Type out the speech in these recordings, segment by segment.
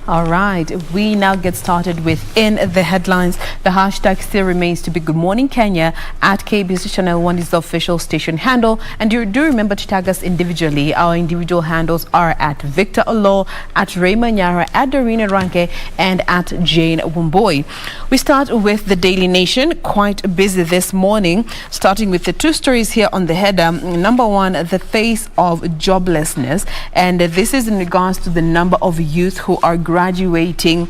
All right, we now get started with In the Headlines. The hashtag still remains to be Good Morning Kenya at KBC Channel 1 is the official station handle. And do remember to tag us individually. Our individual handles are at Victor Oloo, at Manyara, at Doreen, and at Jain Wambui. We start with the Daily Nation, quite busy this morning, starting with the two stories here on the header. Number one, the face of joblessness. And this is in regards to the number of youth who are graduating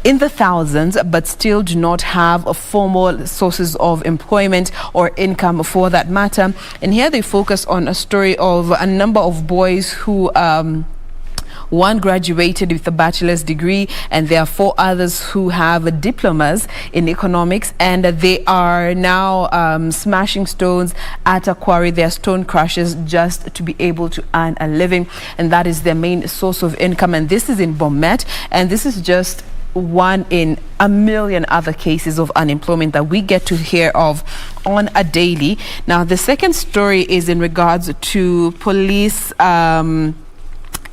in the thousands but still do not have a formal sources of employment or income for that matter. And here they focus on a story of a number of boys who one graduated with a bachelor's degree, and there are 4 others who have diplomas in economics, and they are now smashing stones at a quarry. They are stone crushers just to be able to earn a living, and that is their main source of income. And this is in Bomet, and this is just one in a million other cases of unemployment that we get to hear of on a daily. Now, the second story is in regards to police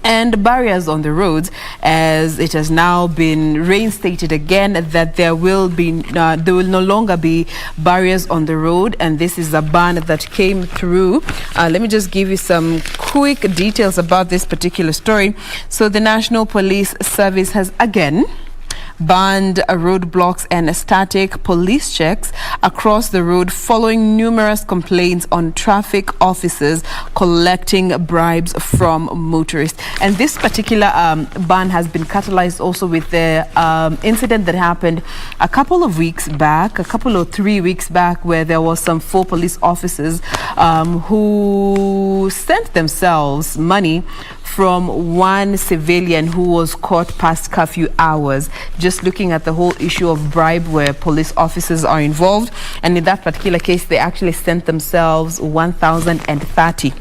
and barriers on the roads, as it has now been reinstated again that there will no longer be barriers on the road, and this is a ban that came through. Let me just give you some quick details about this particular story. So the National Police Service has again banned roadblocks and static police checks across the road following numerous complaints on traffic officers collecting bribes from motorists. And this particular ban has been catalyzed also with the incident that happened a couple of 3 weeks back, where there was some 4 police officers who sent themselves money from one civilian who was caught past curfew hours, just looking at the whole issue of bribe where police officers are involved. And in that particular case, they actually sent themselves 1,030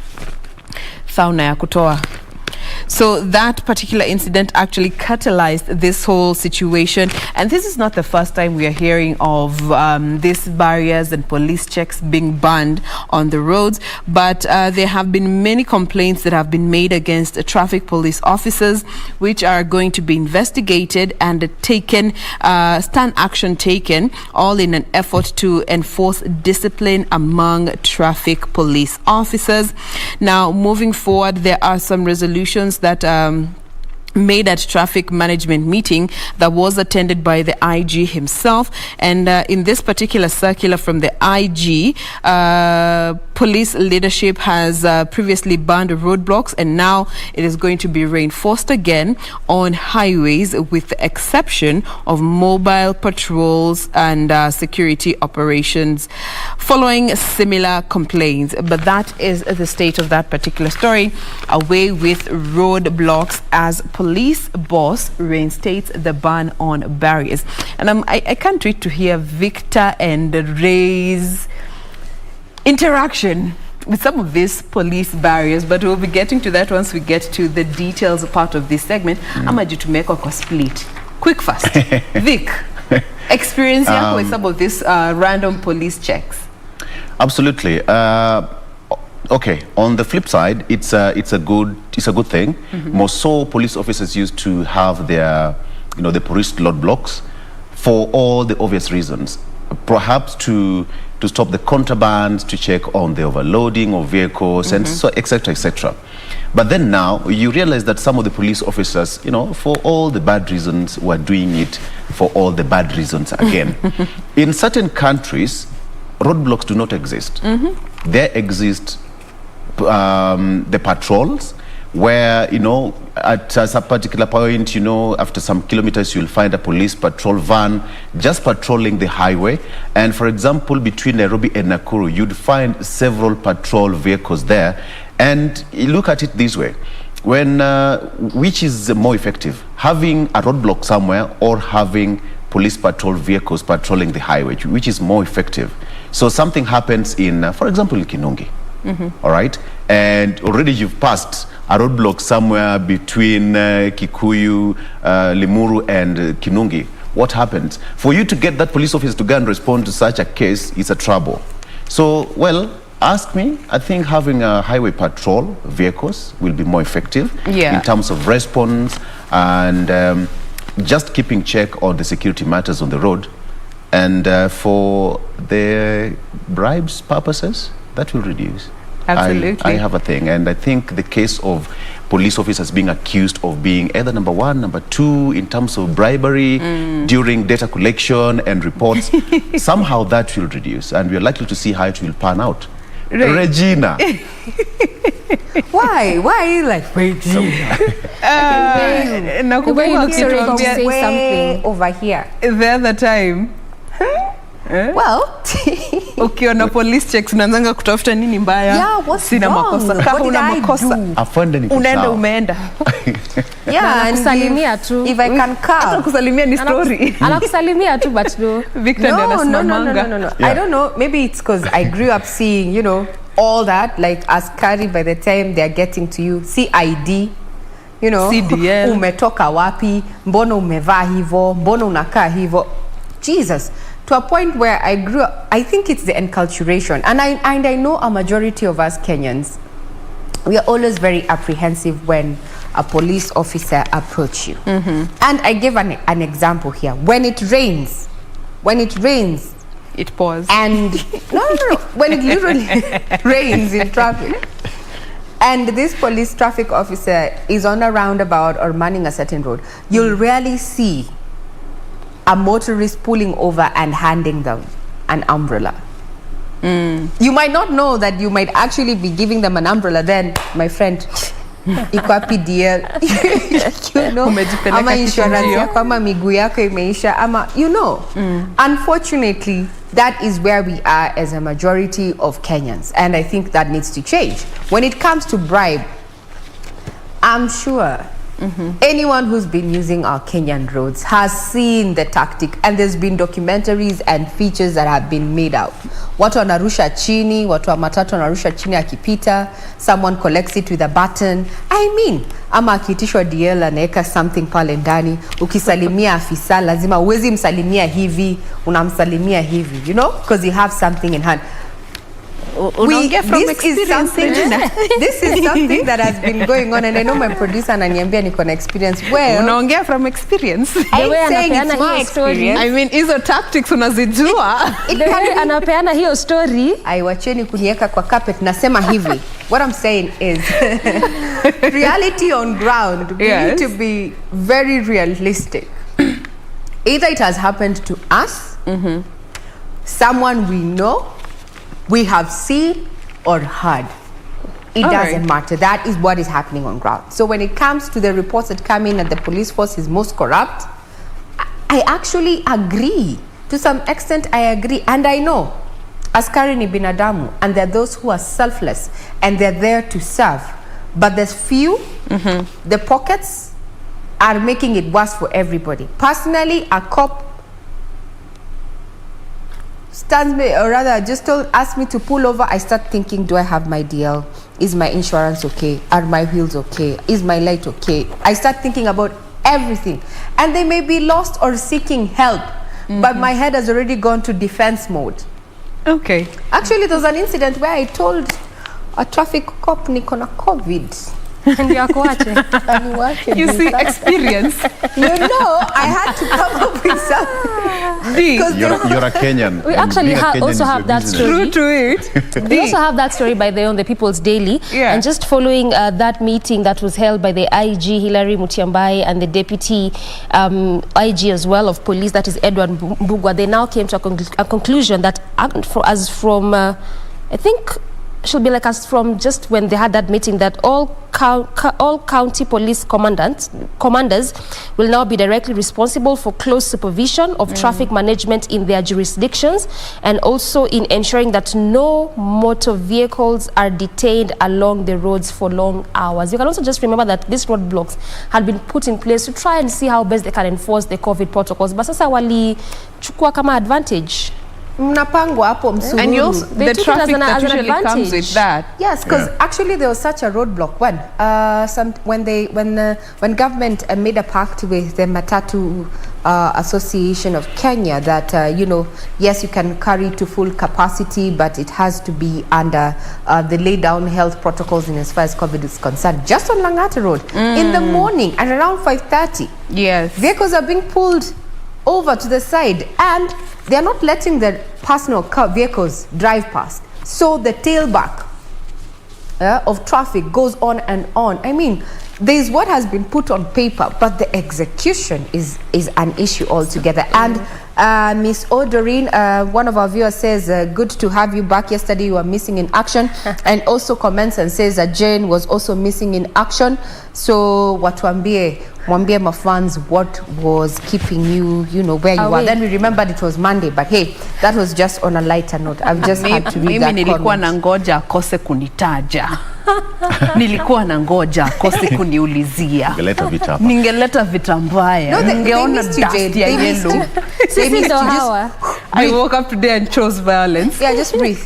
sauna ya kutoa. So that particular incident actually catalyzed this whole situation. And this is not the first time we are hearing of these barriers and police checks being banned on the roads. But there have been many complaints that have been made against traffic police officers, which are going to be investigated and taken, stand action taken, all in an effort to enforce discipline among traffic police officers. Now, moving forward, there are some resolutions that made at traffic management meeting that was attended by the IG himself. And in this particular circular from the IG, police leadership has previously banned roadblocks, and now it is going to be reinforced again on highways, with the exception of mobile patrols and security operations following similar complaints. But that is the state of that particular story. Away with roadblocks as police boss reinstates the ban on barriers. And I can't wait to hear Victor and Ray's interaction with some of these police barriers, but we'll be getting to that once we get to the details part of this segment. I'm going to make a split. Quick fast. Vic, experience with some of these random police checks. Absolutely. Okay, on the flip side, it's a good thing. More so, police officers used to have their, the police roadblocks for all the obvious reasons, perhaps to stop the contraband, to check on the overloading of vehicles, and so etc., etc. But then now you realize that some of the police officers, for all the bad reasons, were doing it for all the bad reasons again. In certain countries, roadblocks do not exist. There exist the patrols, where at a particular point, after some kilometers, you'll find a police patrol van just patrolling the highway. And for example, between Nairobi and Nakuru, you'd find several patrol vehicles there. And you look at it this way: which is more effective, having a roadblock somewhere or having police patrol vehicles patrolling the highway? Which is more effective? So something happens in, for example, in Kinungi. All right, and already you've passed a roadblock somewhere between Kikuyu, Limuru, and Kinungi. What happens? For you to get that police officer to go and respond to such a case is a trouble. So, well, ask me, I think having a highway patrol vehicles will be more effective in terms of response and just keeping check on the security matters on the road, and for the bribes purposes, that will reduce. Absolutely. I have a thing, and I think the case of police officers being accused of being either number one, number two in terms of bribery during data collection and reports, somehow that will reduce, and we are likely to see how it will pan out. Regina. Why are you like Regina? The way you look from say way over here. the other time. Well, Ukiona police checks unaanza kutafuta nini mbaya? Yeah, what's Sina wrong? makosa. Kama What una did I makosa, do? Afande ni unaenda sawa. umeenda. Yeah, and Anakusalimia tu. if I can Hata come. kusalimia ni story. Anakusalimia tu but no. Victor ndiye anasimamanga. No. Yeah. I don't know. Maybe it's because I grew up seeing, you know, all that. Like askari, by the time they're getting to you, see ID, you know, CDL. umetoka wapi, mbona umevaa hivo, mbona unakaa hivo. Jesus, to a point where I grew up, I think it's the enculturation. And I know a majority of us Kenyans, we are always very apprehensive when a police officer approach you. And I give an example here. When it rains, It paused. and no, when it literally rains in traffic, and this police traffic officer is on a roundabout or manning a certain road, you'll rarely see a motorist pulling over and handing them an umbrella. You might not know that you might actually be giving them an umbrella. Then, my friend, iko wapi DL? You know, Umejipeleka ama insurance kichinjio. yako, ama miguu yako imeisha, ama, you know. Unfortunately, that is where we are as a majority of Kenyans, and I think that needs to change. When it comes to bribe, I'm sure anyone who's been using our Kenyan roads has seen the tactic, and there's been documentaries and features that have been made out. Watu wanarusha chini, watu wa matatu wanarusha chini akipita, someone collects it with a button. I mean, ama akiitishwa DL anaeka something pale ndani, ukisalimia afisa lazima uwezi msalimia hivi, unamsalimia hivi, you know, because you have something in hand. Unaongea from experience, Regina. This is something that has been going on, and I know my producer ananiambia niko na experience. Well, Unaongea from experience. I'm way saying anapeana it's my hiyo story. experience. I mean, hizo tactics unazijua. It The can way be. anapeana hiyo story. Aiwacheni kunieka kwa carpet, nasema hivi. What I'm saying is reality on ground. We Yes. need to be very realistic. Either it has happened to us, someone we know, we have seen or heard. It All doesn't right. matter. That is what is happening on ground. So when it comes to the reports that come in that the police force is most corrupt, I actually agree. To some extent, I agree. And I know askari ni binadamu, and there are those who are selfless and they're there to serve. But there's few, the pockets are making it worse for everybody. Personally, a cop stands me, or rather just ask me to pull over. I start thinking, do I have my DL? Is my insurance okay? Are my wheels okay? Is my light okay? I start thinking about everything, and they may be lost or seeking help, but my head has already gone to defense mode. Okay. Actually, there was an incident where I told a traffic cop niko na COVID. Ndio akuache. Aniwache You see, bisa. experience. You know, I had to come up with something. D. Because You're a Kenyan. We and actually being a Kenyan also is have your that business. story. True to it. We also have that story by the on the People's Daily. Yeah. And just following that meeting that was held by the IG, Hilary Mutyambai, and the deputy IG as well of police, that is Edward Mbugwa, they now came to a conclusion that I think should be like as from just when they had that meeting, that all county police commanders will now be directly responsible for close supervision of traffic management in their jurisdictions, and also in ensuring that no motor vehicles are detained along the roads for long hours. You can also just remember that these roadblocks had been put in place to try and see how best they can enforce the COVID protocols. But sasa wali chukua kama advantage. mnapangwa hapo Msururu. And you also, They the took it as traffic an that usually comes advantage. with that. Yes, because actually there was such a roadblock when government made a pact with the Matatu Association of Kenya that yes, you can carry to full capacity, but it has to be under the laid down health protocols in as far as COVID is concerned. Just on Langata Road in the morning and around 5:30, Yes. vehicles are being pulled over to the side and they are not letting the personal vehicles drive past. So the tailback of traffic goes on and on. I mean, there is what has been put on paper, but the execution is an issue altogether. And Miss Doreen, one of our viewers says, good to have you back. Yesterday you were missing in action. And also comments and says that Jain was also missing in action. So mwambie my fans what was keeping you, where you were. Then we remembered it was Monday, but hey, that was just on a lighter note. I've just had to read that nilikuwa comment. nangoja akose kunitaja. Nilikuwa nangoja akose kuniulizia. Ningeleta vita mbaya. No, they Ningeona missed you, Jade. dust ya They missed yellow. you. They missed you. Just I woke up today and chose violence. yeah, just breathe.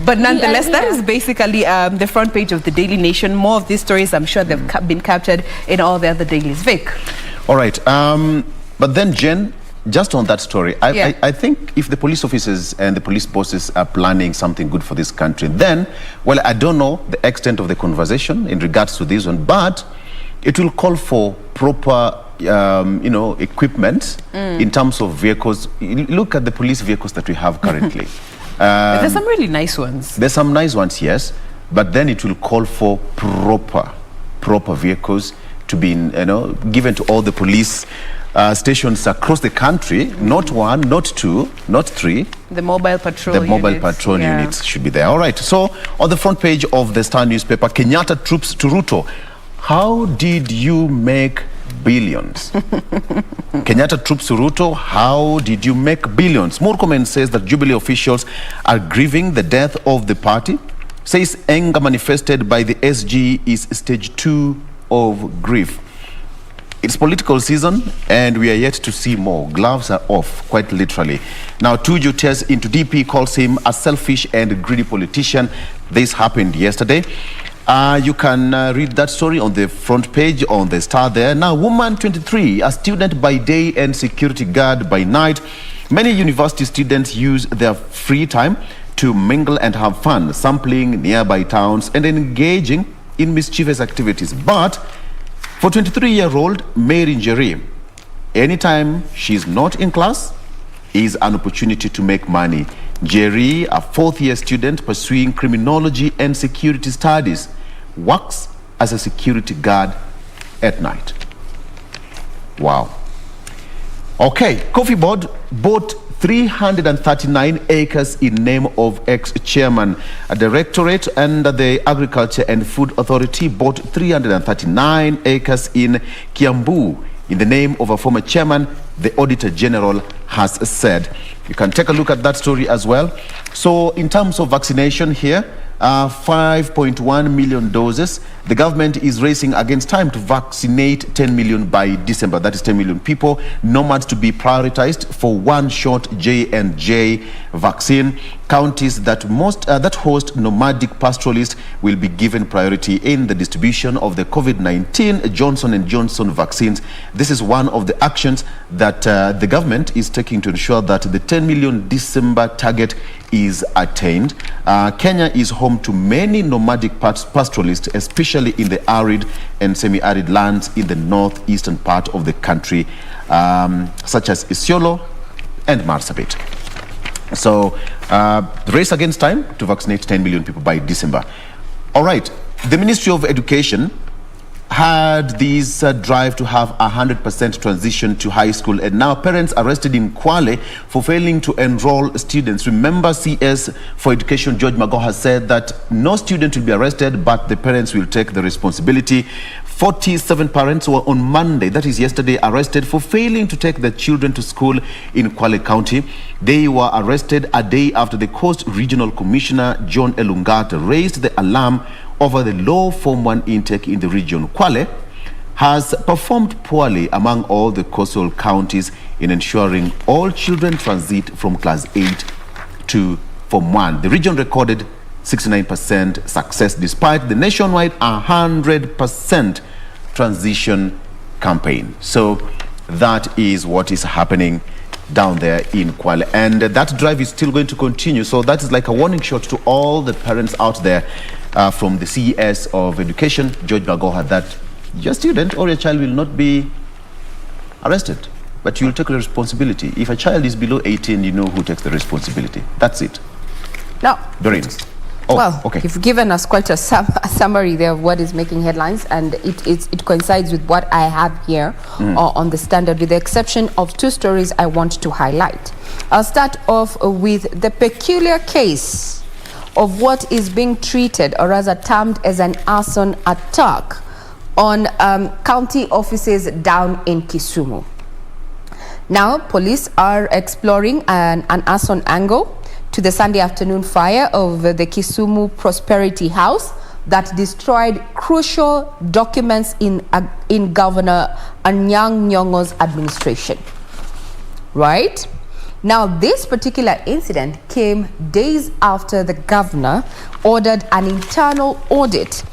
But nonetheless, that is basically the front page of the Daily Nation. More of these stories, I'm sure they've been captured in all the other dailies. Vic. All right. But then, Jen, just on that story, I think if the police officers and the police bosses are planning something good for this country, then, well, I don't know the extent of the conversation in regards to this one, but it will call for proper equipment in terms of vehicles. Look at the police vehicles that we have currently. There's some really nice ones. There's some nice ones, yes, but then it will call for proper vehicles to be given to all the police stations across the country. Not one, not two, not three. The mobile patrol units. The mobile patrol units should be there. All right. So on the front page of the Star newspaper, Kenyatta troops to Ruto. How did you make billions? Kenyatta troops to Ruto. How did you make billions? Murkomen says that Jubilee officials are grieving the death of the party. Says anger manifested by the SG is stage 2 of grief. It's political season and we are yet to see more. Gloves are off, quite literally. Now, Tuju tears into DP, calls him a selfish and greedy politician. This happened yesterday. You can read that story on the front page on the Star there. Now, woman 23, a student by day and security guard by night. Many university students use their free time to mingle and have fun, sampling nearby towns and engaging in mischievous activities. But for 23-year-old Mary Njeri, anytime she's not in class is an opportunity to make money. Njeri, a fourth-year student pursuing criminology and security studies, works as a security guard at night. Wow. Okay, Coffee Board bought 339 acres in name of ex-chairman. A directorate and the Agriculture and Food Authority bought 339 acres in Kiambu in the name of a former chairman, the Auditor General has said. You can take a look at that story as well. So in terms of vaccination here, 5.1 million doses. The government is racing against time to vaccinate 10 million by December. That is 10 million people. Nomads to be prioritized for one-shot J&J vaccine. Counties that host nomadic pastoralists will be given priority in the distribution of the COVID-19 Johnson & Johnson vaccines. This is one of the actions that the government is taking to ensure that the 10 million December target is attained. Kenya is home to many nomadic pastoralists, especially in the arid and semi-arid lands in the northeastern part of the country, such as Isiolo and Marsabit. So, race against time to vaccinate 10 million people by December. All right, the Ministry of Education had this drive to have 100% transition to high school, and now parents arrested in Kwale for failing to enroll students. Remember, CS for Education George Magoha said that no student will be arrested, but the parents will take the responsibility. 47 parents were on Monday, that is yesterday, arrested for failing to take their children to school in Kwale County. They were arrested a day after the Coast Regional Commissioner John Elungat raised the alarm over the low Form 1 intake in the region. Kwale has performed poorly among all the coastal counties in ensuring all children transit from class 8 to Form 1. The region recorded 69% success despite the nationwide 100% transition campaign. So that is what is happening down there in Kwale, and that drive is still going to continue. So that is like a warning shot to all the parents out there from the CES of Education, George Magoha, that your student or your child will not be arrested, but you'll take the responsibility. If a child is below 18, you know who takes the responsibility. That's it. Now, Doreen. Oh, well, okay. you've given us quite a summary there of what is making headlines, and it coincides with what I have here on the Standard, with the exception of two stories I want to highlight. I'll start off with the peculiar case of what is being treated, or rather termed as an arson attack, on county offices down in Kisumu. Now, police are exploring an arson angle to the Sunday afternoon fire of the Kisumu Prosperity House that destroyed crucial documents in Governor Anyang' Nyong'o's administration. Right? Now, this particular incident came days after the governor ordered an internal audit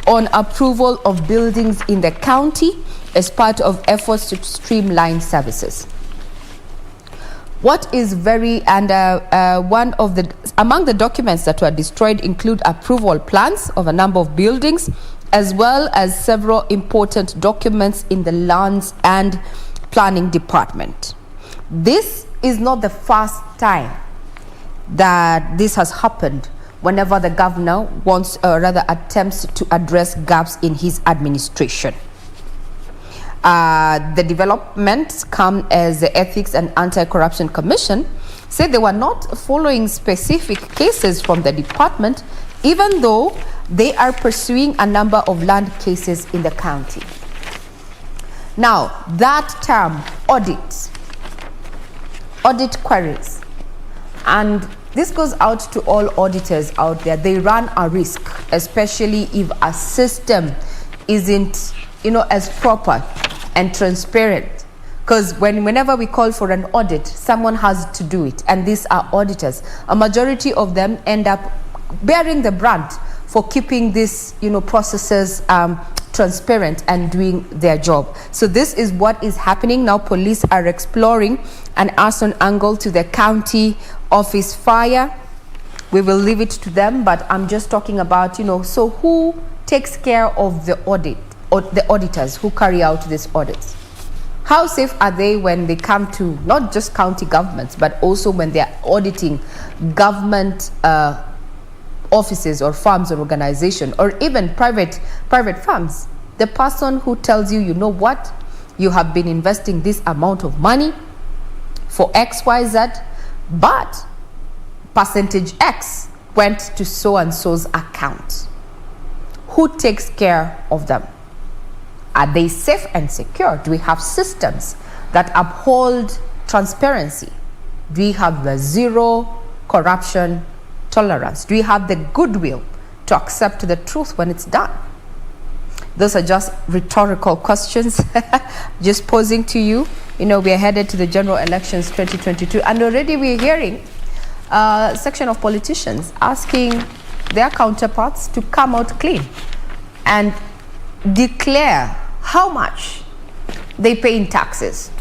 on approval of buildings in the county as part of efforts to streamline services. What is among the documents that were destroyed include approval plans of a number of buildings, as well as several important documents in the Lands and Planning Department. This is not the first time that this has happened whenever the governor wants, or rather attempts to address gaps in his administration. The developments come as the Ethics and Anti-Corruption Commission said they were not following specific cases from the department, even though they are pursuing a number of land cases in the county. Now, that term, audit queries, and this goes out to all auditors out there. They run a risk, especially if a system isn't, as proper and transparent, because whenever we call for an audit, someone has to do it, and these are auditors. A majority of them end up bearing the brunt for keeping these processes transparent and doing their job. So this is what is happening now. Police are exploring an arson angle to the county office fire. We will leave it to them, but I'm just talking about, so who takes care of the audit, or the auditors who carry out these audits? How safe are they when they come to not just county governments, but also when they are auditing government offices or firms or organizations, or even private firms? The person who tells you, you know what, you have been investing this amount of money for XYZ, but percentage X went to so-and-so's account. Who takes care of them? Are they safe and secure? Do we have systems that uphold transparency? Do we have the zero corruption tolerance? Do we have the goodwill to accept the truth when it's done? Those are just rhetorical questions, just posing to you. We are headed to the general elections 2022, and already we're hearing a section of politicians asking their counterparts to come out clean and declare how much they pay in taxes.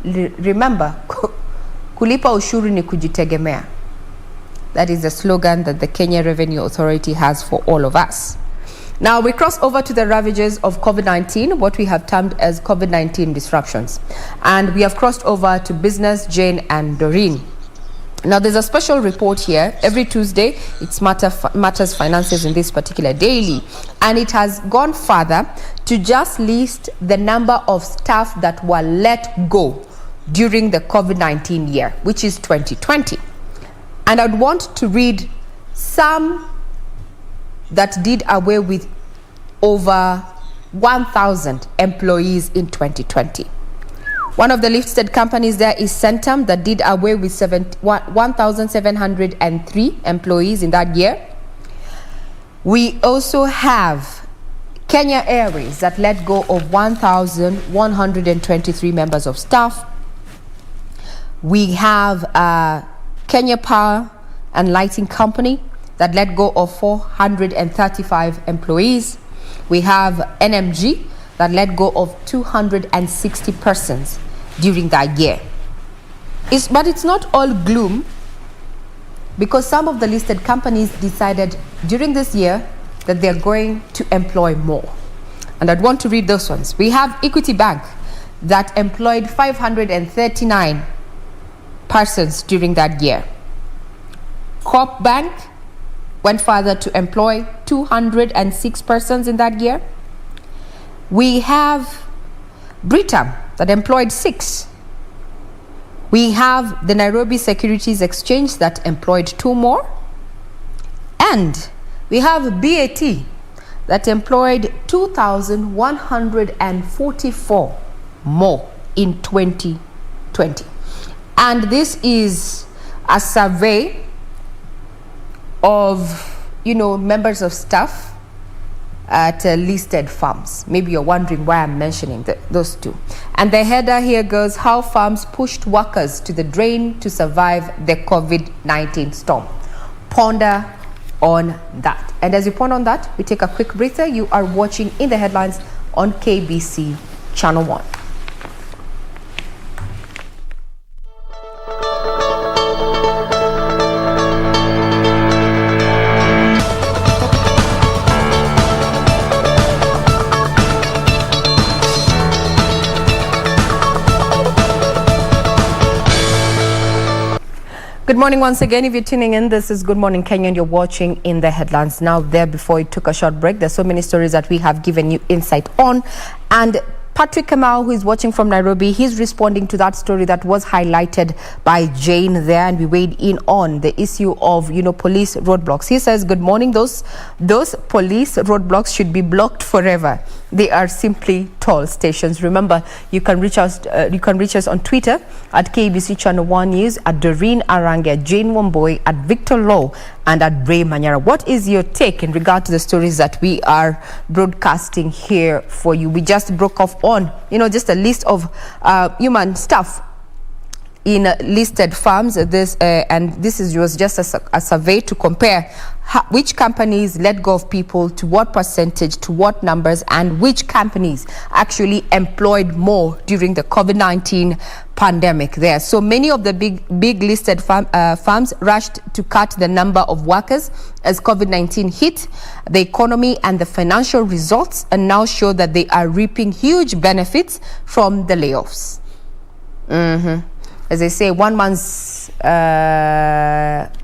Remember, kulipa ushuru ni kujitegemea. That is the slogan that the Kenya Revenue Authority has for all of us. Now we cross over to the ravages of COVID-19, what we have termed as COVID-19 disruptions. And we have crossed over to business, Jain and Doreen. Now there's a special report here. Every Tuesday, it's Matters Finances in this particular daily. And it has gone further to just list the number of staff that were let go during the COVID-19 year, which is 2020. And I'd want to read some that did away with over 1,000 employees in 2020. One of the listed companies there is Centum, that did away with 1,703 employees in that year. We also have Kenya Airways that let go of 1,123 members of staff. We have Kenya Power and Lighting Company that let go of 435 employees. We have NMG that let go of 260 persons during that year. But it's not all gloom, because some of the listed companies decided during this year that they're going to employ more. And I'd want to read those ones. We have Equity Bank that employed 539 persons during that year. Coop Bank went further to employ 206 persons in that year. We have Britam that employed 6. We have the Nairobi Securities Exchange that employed 2 more. And we have BAT that employed 2,144 more in 2020. And this is a survey of, members of staff at listed firms. Maybe you're wondering why I'm mentioning those two. And the header here goes, how firms pushed workers to the drain to survive the COVID-19 storm. Ponder on that. And as you ponder on that, we take a quick breather. You are watching In the Headlines on KBC Channel 1. Good morning once again. If you're tuning in, this is Good Morning Kenya and you're watching In the Headlines. Now, there before we took a short break, there's so many stories that we have given you insight on. And Patrick Kamau, who is watching from Nairobi, he's responding to that story that was highlighted by Jane there, and we weighed in on the issue of, police roadblocks. He says, good morning, those police roadblocks should be blocked forever. They are simply toll stations. Remember, you can reach us on Twitter at KBC Channel 1 News, at Doreen, Arange, at Jain Wambui, at Victor Law, and at Manyara. What is your take in regard to the stories that we are broadcasting here for you? We just broke off on, just a list of human staff in listed firms. This was just a survey to compare which companies let go of people, to what percentage, to what numbers, and which companies actually employed more during the COVID-19 pandemic there. So many of the big listed firms rushed to cut the number of workers as COVID-19 hit the economy, and the financial results and now show that they are reaping huge benefits from the layoffs. As they say, one man's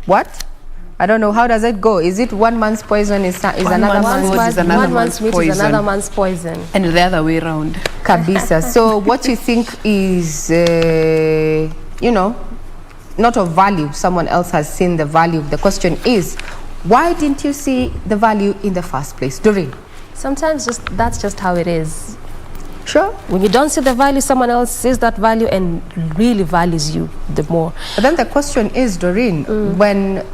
what? I don't know. How does it go? Is it one man's poison is another man's poison? One man's meat is another man's poison. And the other way around. Kabisa. So what you think is, not of value, someone else has seen the value. The question is, why didn't you see the value in the first place? Doreen? Sometimes that's just how it is. Sure. When you don't see the value, someone else sees that value and really values you the more. But then the question is, Doreen, when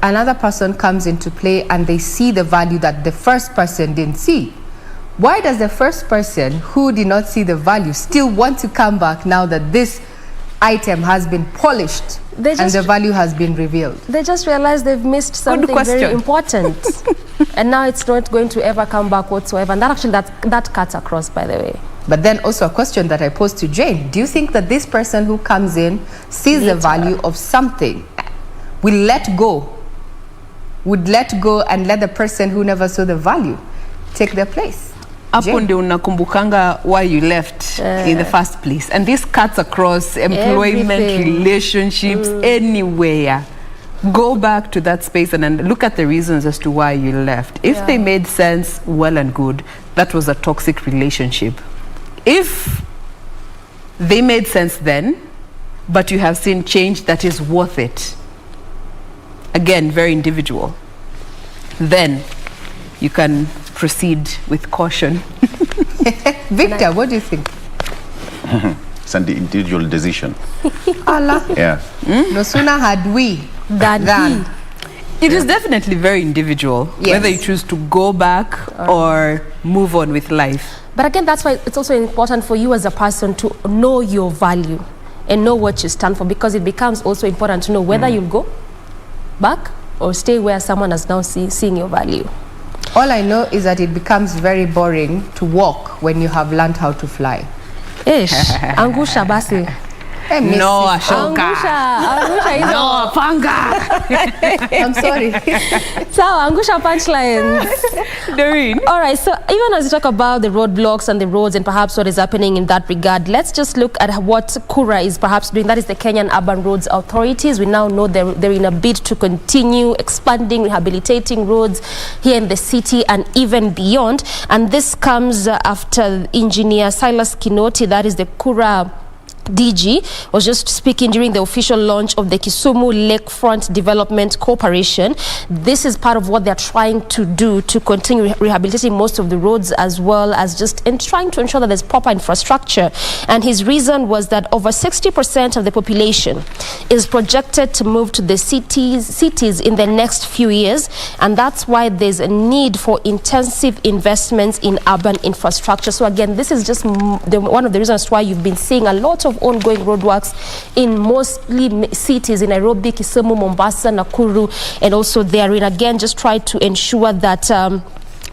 another person comes into play and they see the value that the first person didn't see, why does the first person who did not see the value still want to come back now that this item has been polished and the value has been revealed? They just realize they've missed something very important. And now it's not going to ever come back whatsoever. And that cuts across, by the way. But then also a question that I posed to Jane. Do you think that this person who comes in, sees the value of something, would let go and let the person who never saw the value take their place? Hapo ndio unakumbukanga why you left in the first place. And this cuts across employment, relationships, anywhere. Go back to that space and look at the reasons as to why you left. If they made sense, well and good. That was a toxic relationship. If they made sense then, but you have seen change that is worth it, again, very individual, then you can proceed with caution. Victor, what do you think? It's an individual decision. Allah. Yeah. No sooner had we than. It is definitely very individual, Yes. whether you choose to go back or move on with life. But again, that's why it's also important for you as a person to know your value and know what you stand for, because it becomes also important to know whether you'll go back or stay where someone has now seeing your value. All I know is that it becomes very boring to walk when you have learned how to fly. Ish, angusha basi. Hey, Miss No, Cisco. Ashoka. Angusha is No, Panga. I'm sorry. so angusha punchlines. Doreen. All right, so even as we talk about the roadblocks and the roads and perhaps what is happening in that regard, let's just look at what Kura is perhaps doing. That is the Kenyan Urban Roads Authorities. We now know they're in a bid to continue expanding, rehabilitating roads here in the city and even beyond. And this comes after Engineer Silas Kinoti, that is the Kura DG, was just speaking during the official launch of the Kisumu Lakefront Development Corporation. This is part of what they're trying to do to continue rehabilitating most of the roads, as well as just trying to ensure that there's proper infrastructure. And his reason was that over 60% of the population is projected to move to the cities in the next few years, and that's why there's a need for intensive investments in urban infrastructure. So again, this is just one of the reasons why you've been seeing a lot of ongoing roadworks in mostly cities in Nairobi, Kisumu, Mombasa, Nakuru, and also therein. Again, just try to ensure that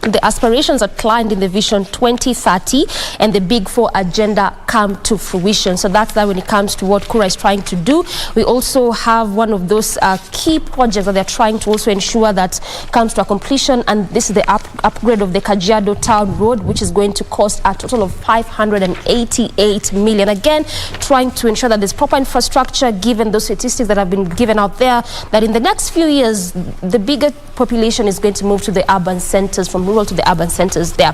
the aspirations outlined in the Vision 2030 and the Big Four agenda come to fruition. So that's that when it comes to what Kura is trying to do. We also have one of those key projects that they're trying to also ensure that comes to a completion, and this is the upgrade of the Kagiado Town Road, which is going to cost a total of 588 million. Again, trying to ensure that there's proper infrastructure, given those statistics that have been given out there, that in the next few years, the bigger population is going to move to the urban centers, from rural to the urban centers there.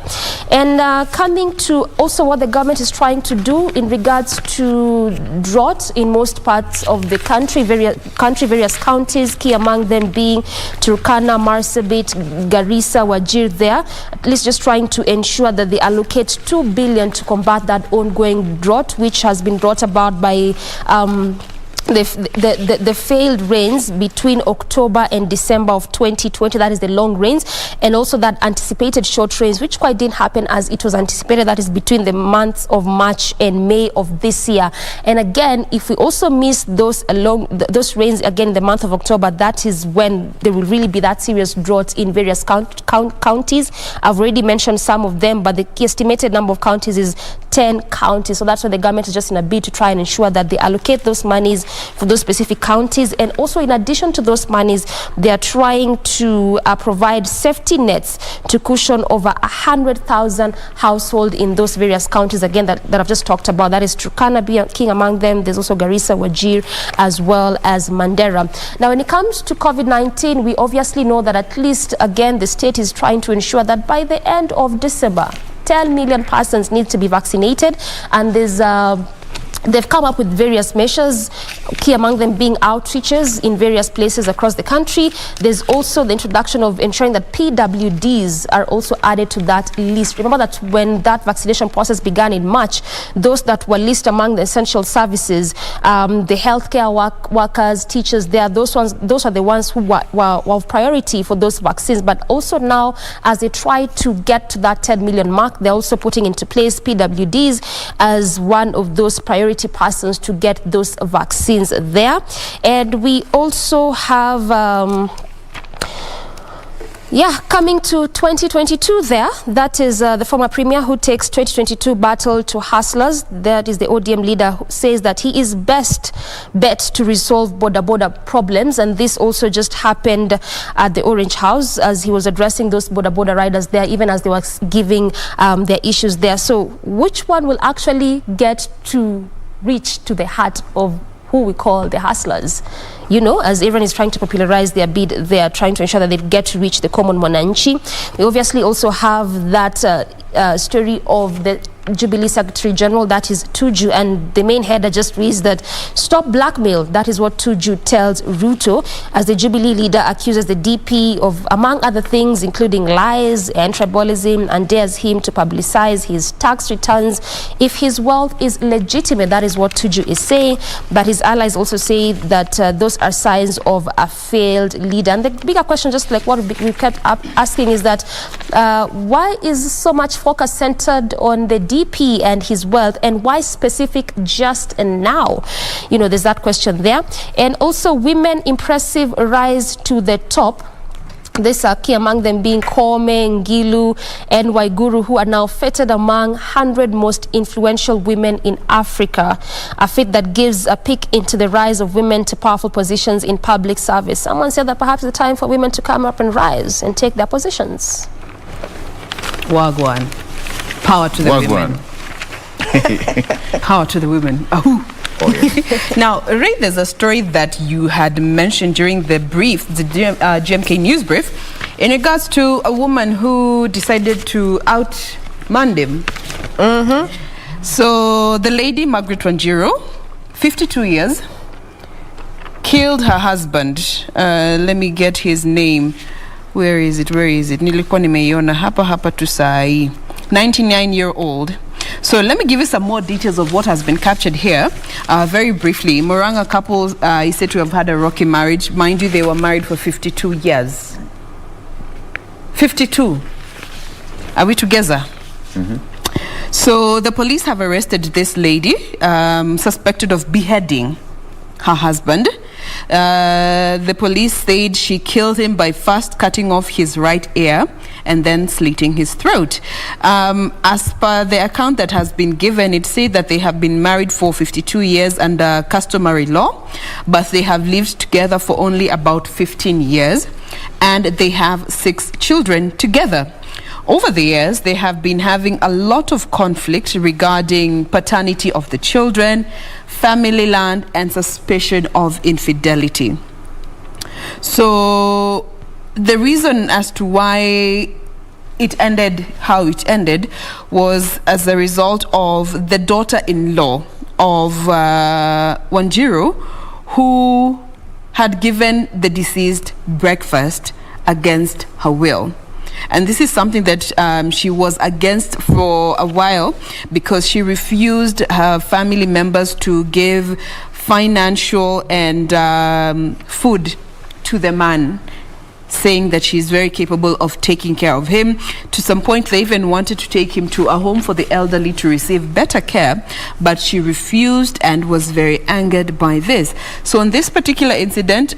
And coming to also what the government is trying to do in regards to drought in most parts of the country, various counties, key among them being Turkana, Marsabit, Garissa, Wajir there, at least just trying to ensure that they allocate 2 billion to combat that ongoing drought, which has been brought about by the failed rains between October and December of 2020, that is the long rains, and also that anticipated short rains, which quite didn't happen as it was anticipated, that is between the months of March and May of this year. And again, if we also miss those rains again in the month of October, that is when there will really be that serious drought in various counties. I've already mentioned some of them, but the estimated number of counties is 10 counties. So that's why the government is just in a bid to try and ensure that they allocate those monies for those specific counties. And also, in addition to those monies, they are trying to provide safety nets to cushion over 100,000 households in those various counties, again, that I've just talked about. That is Turkana being king among them. There's also Garissa, Wajir, as well as Mandera. Now, when it comes to COVID-19, we obviously know that at least, again, the state is trying to ensure that by the end of December, 10 million persons need to be vaccinated, and they've come up with various measures, key among them being outreaches in various places across the country. There's also the introduction of ensuring that PWDs are also added to that list. Remember that when that vaccination process began in March, those that were listed among the essential services, the healthcare workers, teachers, those are the ones who were of priority for those vaccines. But also now, as they try to get to that 10 million mark, they're also putting into place PWDs as one of those priority persons to get those vaccines there. And we also have coming to 2022 there, that is the former premier who takes 2022 battle to hustlers. That is the ODM leader who says that he is best bet to resolve border problems, and this also just happened at the Orange House as he was addressing those border riders there, even as they were giving their issues there. So which one will actually get to reach to the heart of who we call the hustlers? You know, as everyone is trying to popularize their bid, they are trying to ensure that they get to reach the common mwananchi. We obviously also have that story of the Jubilee Secretary General, that is Tuju, and the main header just reads that stop blackmail. That is what Tuju tells Ruto, as the Jubilee leader accuses the DP of, among other things, including lies and tribalism, and dares him to publicize his tax returns if his wealth is legitimate. That is what Tuju is saying, but his allies also say that those are signs of a failed leader. And the bigger question, just like what we kept asking, is that why is so much focus centered on the DP and his wealth, and why specific just now? You know, there's that question there. And also, women impressive rise to the top. These are key, among them being Kome, Ngilu, and Waiguru, who are now feted among 100 most influential women in Africa. A feat that gives a peek into the rise of women to powerful positions in public service. Someone said that perhaps it's time for women to come up and rise and take their positions. Wagwan. Power to the women. Power to the women. Oh. Oh, yes. Now, Ray, there's a story that you had mentioned during the brief, the GMK news brief, in regards to a woman who decided to outman him. So the lady, Margaret Wanjiru, 52 years, killed her husband. Let me get his name. Where is it? Nilikuwa nimeiona hapa tu sai. 99-year-old. So let me give you some more details of what has been captured here. Very briefly, Murang'a couple is said to have had a rocky marriage. Mind you, they were married for 52 years. 52. Are we together? So the police have arrested this lady, suspected of beheading her husband. The police said she killed him by first cutting off his right ear and then slitting his throat. As per the account that has been given, it said that they have been married for 52 years under customary law, but they have lived together for only about 15 years, and they have 6 children together. Over the years, they have been having a lot of conflict regarding paternity of the children, family land, and suspicion of infidelity. So the reason as to why it ended how it ended was as a result of the daughter-in-law of Wanjiru, who had given the deceased breakfast against her will. And this is something that she was against for a while, because she refused her family members to give financial and food to the man, saying that she's very capable of taking care of him. To some point, they even wanted to take him to a home for the elderly to receive better care, but she refused and was very angered by this. So on this particular incident,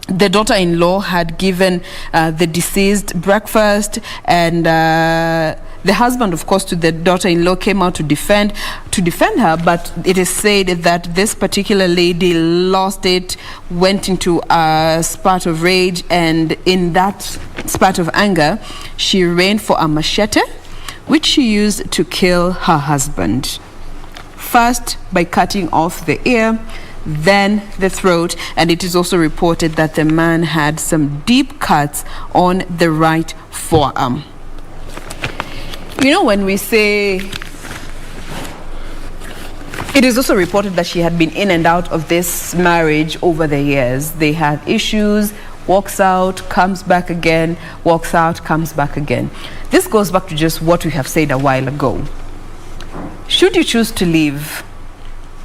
the daughter-in-law had given the deceased breakfast, and the husband, of course, to the daughter-in-law came out to defend her, but it is said that this particular lady lost it, went into a spurt of rage, and in that spurt of anger, she ran for a machete, which she used to kill her husband. First, by cutting off the ear, then the throat, and it is also reported that the man had some deep cuts on the right forearm. You know, when we say, it is also reported that she had been in and out of this marriage over the years. They had issues, walks out, comes back again, walks out, comes back again. This goes back to just what we have said a while ago. Should you choose to leave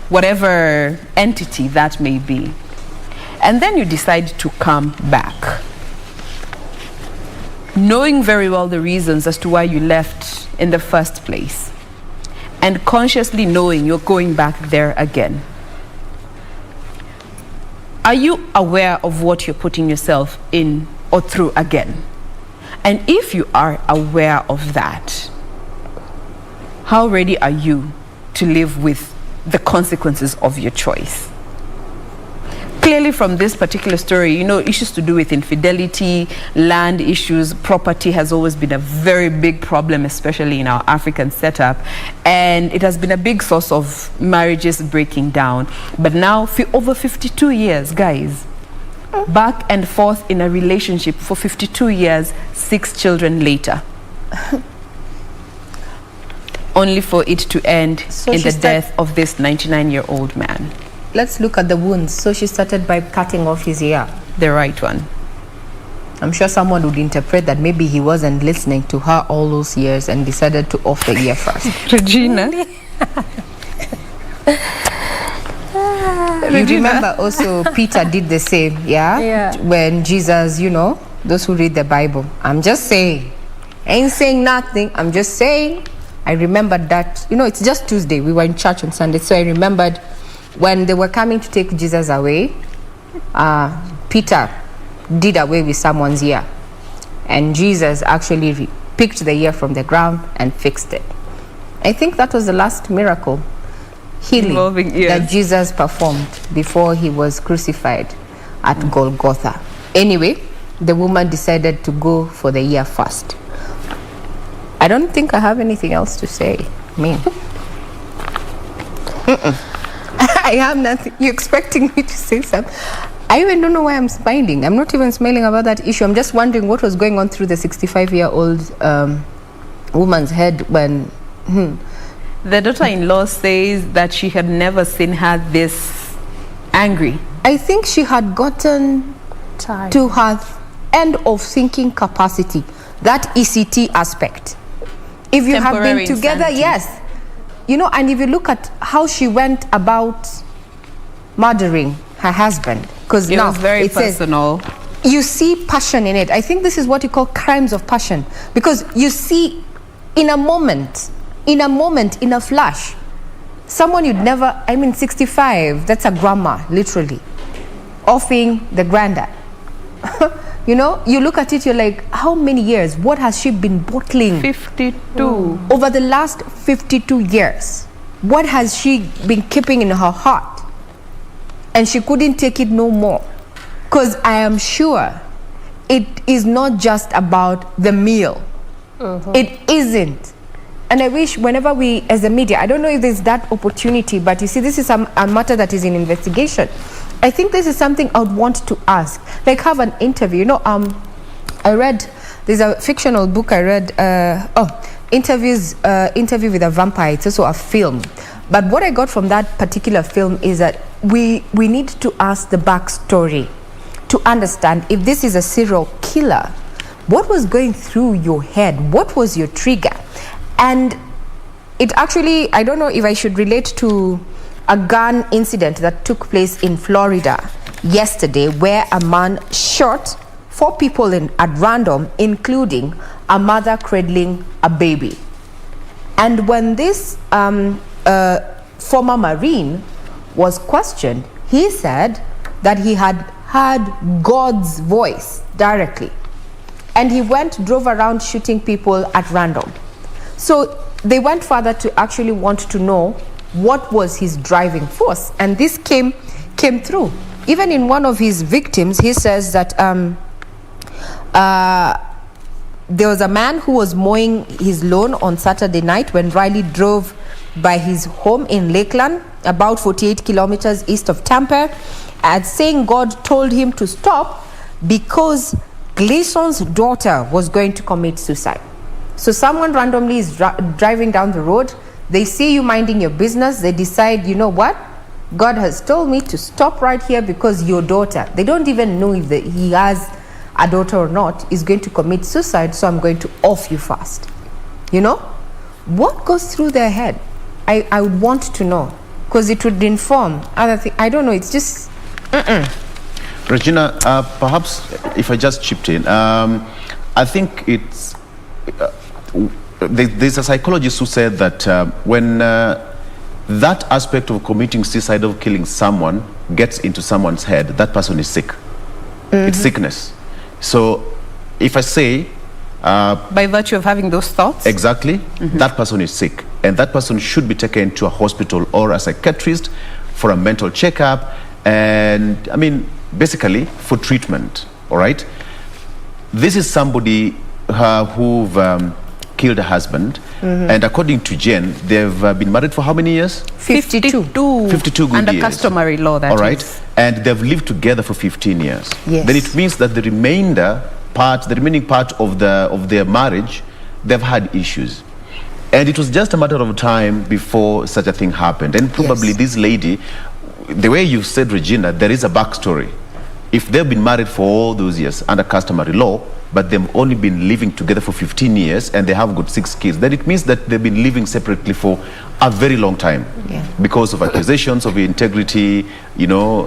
whatever entity that may be, and then you decide to come back, knowing very well the reasons as to why you left in the first place, and consciously knowing you're going back there again, are you aware of what you're putting yourself in or through again? And if you are aware of that, how ready are you to live with the consequences of your choice? Clearly, from this particular story, you know, issues to do with infidelity, land issues, property has always been a very big problem, especially in our African setup. And it has been a big source of marriages breaking down. But now, for over 52 years, guys, back and forth in a relationship for 52 years, 6 children later. only for it to end So in she the death of this 99-year-old man. Let's look at the wounds. So she started by cutting off his ear. The right one. I'm sure someone would interpret that maybe he wasn't listening to her all those years and decided to off the ear first. Regina. You remember also Peter did the same, yeah? Yeah. When Jesus, you know, those who read the Bible. I'm just saying. Ain't saying nothing. I'm just saying. I remembered that, you know, it's just Tuesday. We were in church on Sunday. So I remembered when they were coming to take Jesus away, Peter did away with someone's ear. And Jesus actually picked the ear from the ground and fixed it. I think that was the last miracle healing Involving ears. that Jesus performed before he was crucified at Golgotha. Anyway, the woman decided to go for the ear first. I don't think I have anything else to say. I mean, I have nothing. You're expecting me to say something. I even don't know why I'm smiling. I'm not even smiling about that issue. I'm just wondering what was going on through the 65-year-old woman's head when... The daughter-in-law says that she had never seen her this angry. I think she had gotten Tired. to her end of thinking capacity, that ECT aspect. If you have Temporary been together, insanity. yes. You know, and if you look at how she went about murdering her husband, because It now was very it says, personal. you see passion in it. I think this is what you call crimes of passion, because you see in a moment, in a flash, someone you'd never, 65, that's a grandma, literally, offing the granddad. You know, you look at it, you're like, how many years? What has she been bottling 52. over the last 52 years? What has she been keeping in her heart? And she couldn't take it no more. Because I am sure it is not just about the meal. It isn't. And I wish whenever we, as a media, I don't know if there's that opportunity, but you see, this is a matter that is in investigation. I think this is something I would want to ask. Like, have an interview. You know, I read, there's a fictional book I read, Interview with a Vampire. It's also a film. But what I got from that particular film is that we need to ask the backstory to understand if this is a serial killer. What was going through your head? What was your trigger? And it actually, I don't know if I should relate to a gun incident that took place in Florida yesterday, where a man shot 4 people at random, including a mother cradling a baby. And when this former Marine was questioned, he said that he had heard God's voice directly. And he drove around shooting people at random. So they went further to actually want to know what was his driving force. And this came through. Even in one of his victims, he says that there was a man who was mowing his lawn on Saturday night when Riley drove by his home in Lakeland, about 48 kilometers east of Tampa, and saying God told him to stop because Gleason's daughter was going to commit suicide. So someone randomly is driving down the road. They see you minding your business. They decide, you know what? God has told me to stop right here because your daughter, they don't even know if he has a daughter or not, is going to commit suicide, so I'm going to off you first. You know? What goes through their head? I would want to know, because it would inform other things. I don't know, it's just... Regina, perhaps if I just chipped in, I think it's... there's a psychologist who said that when that aspect of committing suicide, of killing someone, gets into someone's head, that person is sick. It's sickness. So if I say... by virtue of having those thoughts? Exactly. That person is sick. And that person should be taken to a hospital or a psychiatrist for a mental checkup and, basically for treatment, all right? This is somebody who've killed a husband, and according to Jain, they've been married for how many years? 52. 52 good Under years. customary law, that all right? is. And they've lived together for 15 years. Yes. Then it means that the remaining part of their marriage, they've had issues. And it was just a matter of time before such a thing happened. And probably Yes. this lady, the way you said, Regina, there is a backstory. If they've been married for all those years under customary law, but they've only been living together for 15 years and they have got 6 kids, then it means that they've been living separately for a very long time because of accusations of integrity, you know,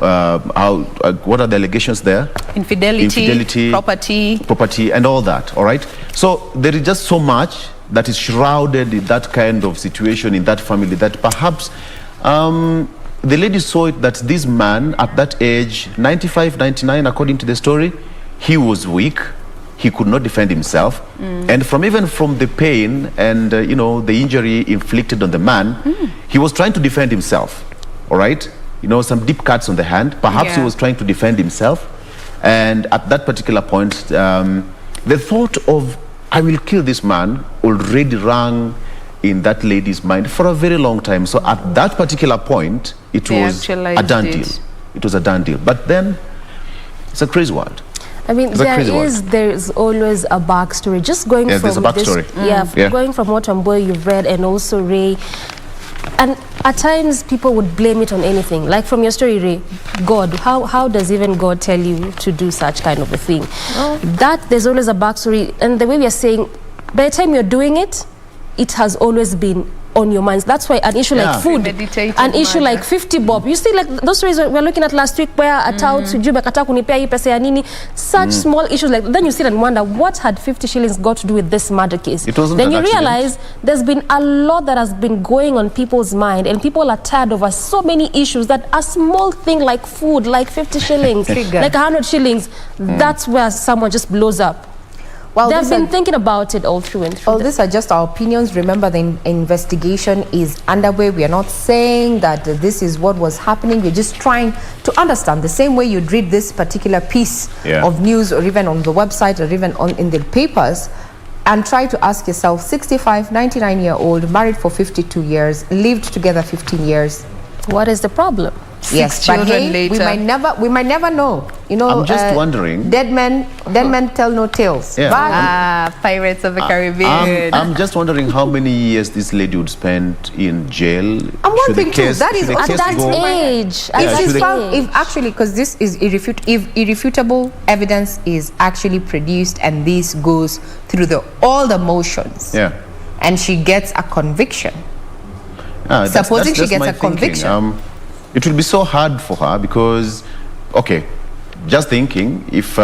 what are the allegations there? Infidelity, property and all that, all right? So there is just so much that is shrouded in that kind of situation in that family that perhaps the lady saw it that this man at that age, 95, 99, according to the story, he was weak. He could not defend himself. And even from the pain and, you know, the injury inflicted on the man, he was trying to defend himself, all right? You know, some deep cuts on the hand. Perhaps he was trying to defend himself. And at that particular point, the thought of, I will kill this man, already rang in that lady's mind for a very long time. So at that particular point, it was a done deal. It was a done deal. But then, it's a crazy world. I mean, there's always a backstory. Just going from there's a backstory. Going from what Wambui you've read and also Ray, and at times people would blame it on anything. Like from your story, Ray, God. How does even God tell you to do such kind of a thing? That there's always a backstory, and the way we are saying, by the time you're doing it, it has always been on your minds. That's why an issue like food, an issue like 50 bob. You see, like those stories we were looking at last week where a tout such small issues like then you sit and wonder what had 50 shillings got to do with this murder case. It wasn't then you accident. realize there's been a lot that has been going on people's mind, and people are tired over so many issues that a small thing like food, like 50 shillings, like 100 shillings, that's where someone just blows up. Well, they've been thinking about it all through and through. All these are just our opinions. Remember, the investigation is underway. We are not saying that this is what was happening. We're just trying to understand the same way you'd read this particular piece of news, or even on the website, or even in the papers, and try to ask yourself, 65, 99-year-old, married for 52 years, lived together 15 years. What is the problem? Yes, but hey, we might never know. You know, I'm just wondering. Dead men tell no tales. Pirates of the Caribbean. I'm just wondering how many years this lady would spend in jail. I'm wondering too. That is at that age. If she's found, if actually, because this is if irrefutable evidence is actually produced, and this goes through all the motions, and she gets a conviction. Supposing she gets a conviction. It will be so hard for her because, okay, just thinking, if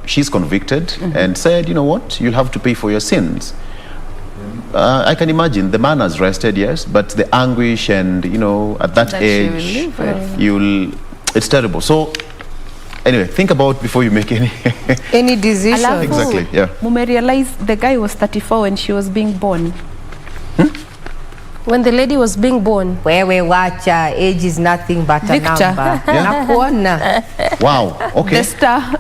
she's convicted and said, you know what, you'll have to pay for your sins. I can imagine the man has rested, yes, but the anguish and, you know, at that age, it's terrible. So, anyway, think about before you make any decision. Exactly, yeah. Mume realized the guy was 34 when she was being born. When the lady was being born. Watch, age is nothing but a number. Wow, okay. The star.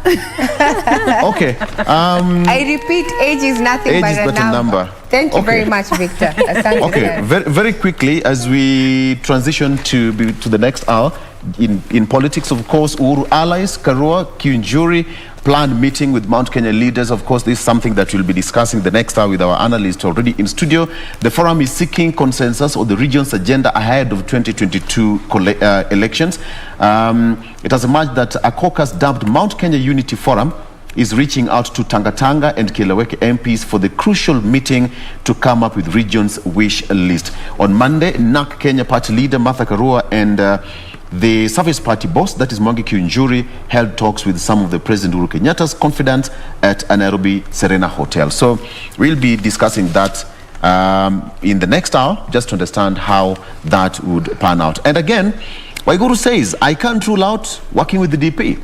Okay. I repeat, age is nothing but a number. Thank you very much, Victor. Okay, very quickly, as we transition to the next hour, in politics, of course, Uhuru allies, Karua, Kiunjuri, planned meeting with Mount Kenya leaders. Of course, this is something that we'll be discussing the next hour with our analyst already in studio. The forum is seeking consensus on the region's agenda ahead of 2022 elections. It has emerged that a caucus dubbed Mount Kenya Unity Forum is reaching out to Tanga and Kilaweke MPs for the crucial meeting to come up with region's wish list. On Monday, NAK Kenya party leader Martha Karua and the Service Party boss, that is Mwangi Kiunjuri, held talks with some of the President Uhuru Kenyatta's confidants at a Nairobi Serena Hotel. So we'll be discussing that in the next hour, just to understand how that would pan out. And again, Waiguru says, I can't rule out working with the DP,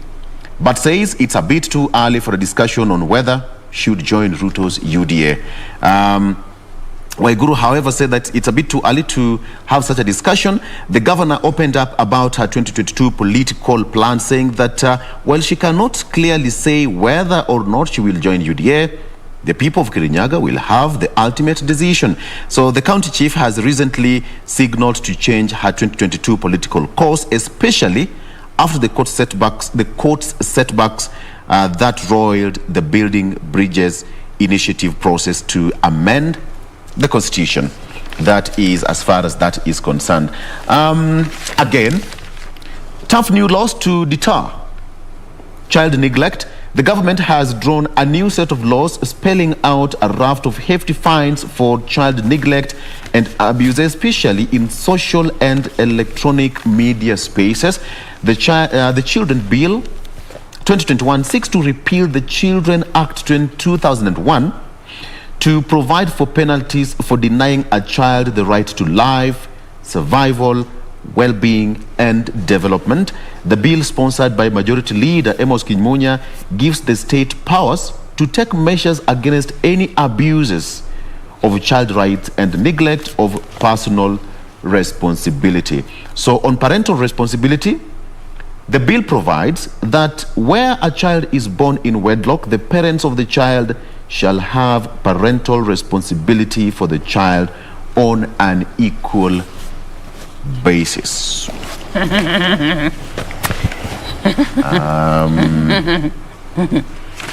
but says it's a bit too early for a discussion on whether she would join Ruto's UDA. Waiguru, however, said that it's a bit too early to have such a discussion. The governor opened up about her 2022 political plan, saying that while she cannot clearly say whether or not she will join UDA, the people of Kirinyaga will have the ultimate decision. So the county chief has recently signaled to change her 2022 political course, especially after the court's setbacks that roiled the Building Bridges initiative process to amend the Constitution. That is as far as that is concerned. Again, tough new laws to deter child neglect. The government has drawn a new set of laws spelling out a raft of hefty fines for child neglect and abuse, especially in social and electronic media spaces. The Children Bill 2021 seeks to repeal the Children Act 2001 to provide for penalties for denying a child the right to life, survival, well-being and development. The bill, sponsored by Majority Leader Amos Kimunya, gives the state powers to take measures against any abuses of child rights and neglect of personal responsibility. So on parental responsibility, the bill provides that where a child is born in wedlock, the parents of the child shall have parental responsibility for the child on an equal basis.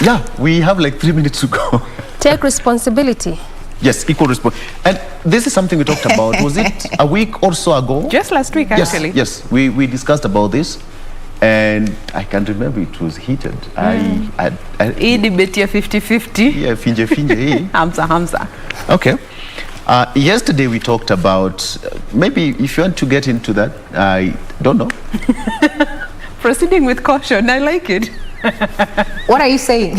Yeah, we have like 3 minutes to go. Take responsibility. Yes, equal responsibility. And this is something we talked about. Was it a week or so ago? Just last week, actually. Yes, we discussed about this. And I can't remember, it was heated. Hii debate ya 50-50. Yeah, finje, Hamza. Okay. Yesterday we talked about, maybe if you want to get into that, I don't know. Proceeding with caution, I like it. What are you saying?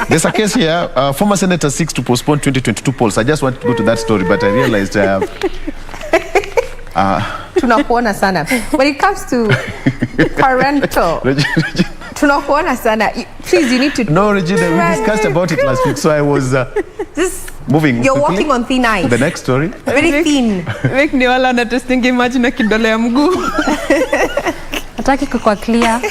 There's a case here, former senator seeks to postpone 2022 polls. I just want to go to that story, but I realized... tunakuona sana when it comes to parental. Tunakuona sana. Please, you need to. No, Regina, we discussed about it last week, so I was moving. You're walking on thin ice. The next story. Very thin. Make ni wala na testing imagine na kidole ya mguu. Hataki kukua clear.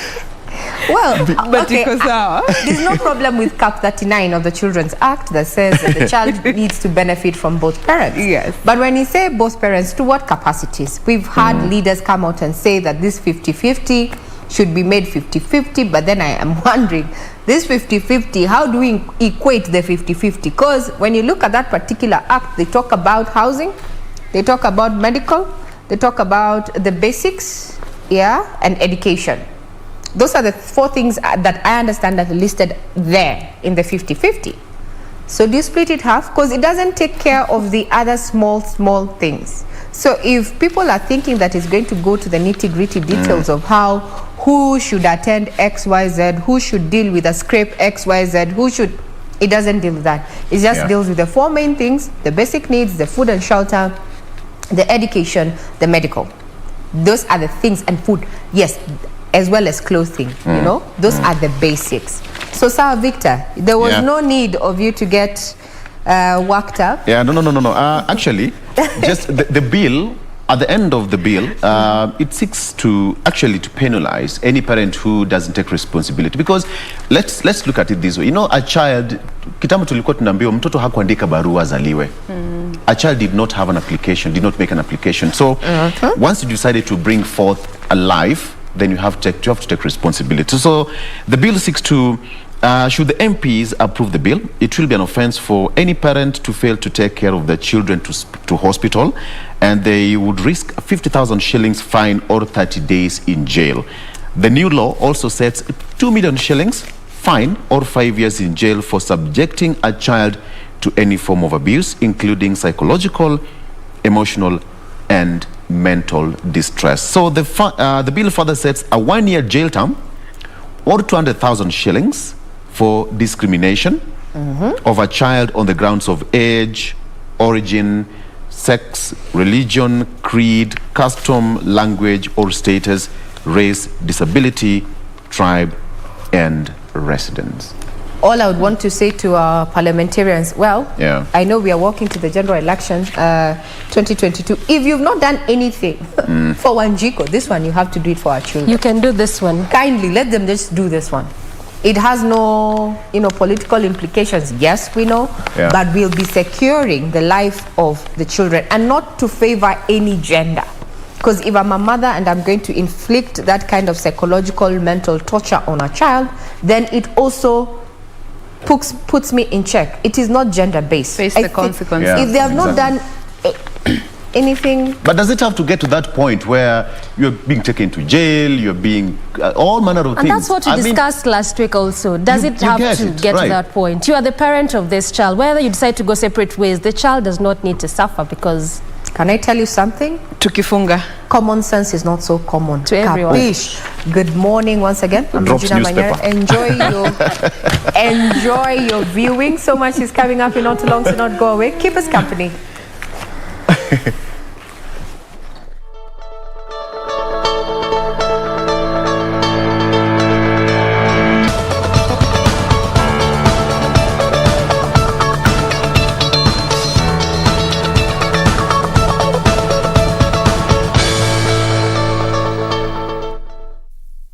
Well, But okay, there's no problem with Cap 39 of the Children's Act that says that the child needs to benefit from both parents. Yes. But when you say both parents, to what capacities? We've had leaders come out and say that this 50-50 should be made 50-50, but then I am wondering, this 50-50, how do we equate the 50-50? Because when you look at that particular act, they talk about housing, they talk about medical, they talk about the basics, and education. Those are the 4 things that I understand that are listed there in the 50-50. So do you split it half? Because it doesn't take care of the other small things. So if people are thinking that it's going to go to the nitty-gritty details of who should attend XYZ, who should deal with a scrape XYZ, it doesn't deal with that. It just deals with the 4 main things: the basic needs, the food and shelter, the education, the medical. Those are the things, and food, yes, as well as clothing, you know, those are the basics. So, Sir Victor, there was no need of you to get worked up. Yeah, no. Actually, just the bill, at the end of the bill, it seeks to penalize any parent who doesn't take responsibility. Because let's look at it this way. You know, a child, kitambo tulikuwa tunaambiwa mtoto hakuandika barua zaliwe. A child did not have an application, did not make an application. So once you decided to bring forth a life, then you have to take responsibility. So the bill seeks to, should the MPs approve the bill, it will be an offense for any parent to fail to take care of their children to hospital, and they would risk a 50,000 shillings fine or 30 days in jail. The new law also sets 2 million shillings fine or 5 years in jail for subjecting a child to any form of abuse, including psychological, emotional, and mental distress. So the bill further sets a 1-year jail term or 200,000 shillings for discrimination of a child on the grounds of age, origin, sex, religion, creed, custom, language, or status, race, disability, tribe, and residence. All I would want to say to our parliamentarians, I know we are walking to the general elections 2022. If you've not done anything for Wanjiko, this one you have to do it for our children. You can do this one. Kindly let them just do this one. It has no, political implications. Yes, we know, but we'll be securing the life of the children and not to favor any gender. Because if I'm a mother and I'm going to inflict that kind of psychological, mental torture on a child, then it also puts me in check. It is not gender-based. Face I the think consequences. Yeah. If they have not done anything. But does it have to get to that point where you're being taken to jail, you're being all manner of And things? that's what we discussed last week also. Does You it have get to it, get right. to that point? You are the parent of this child. Whether you decide to go separate ways, the child does not need to suffer because... Can I tell you something? Tukifunga. Common sense is not so common To everyone. Capiche? Good morning once again. I'm Drops Regina newspaper. Manyara. Enjoy your viewing. So much is coming up in not too long, so not go away. Keep us company.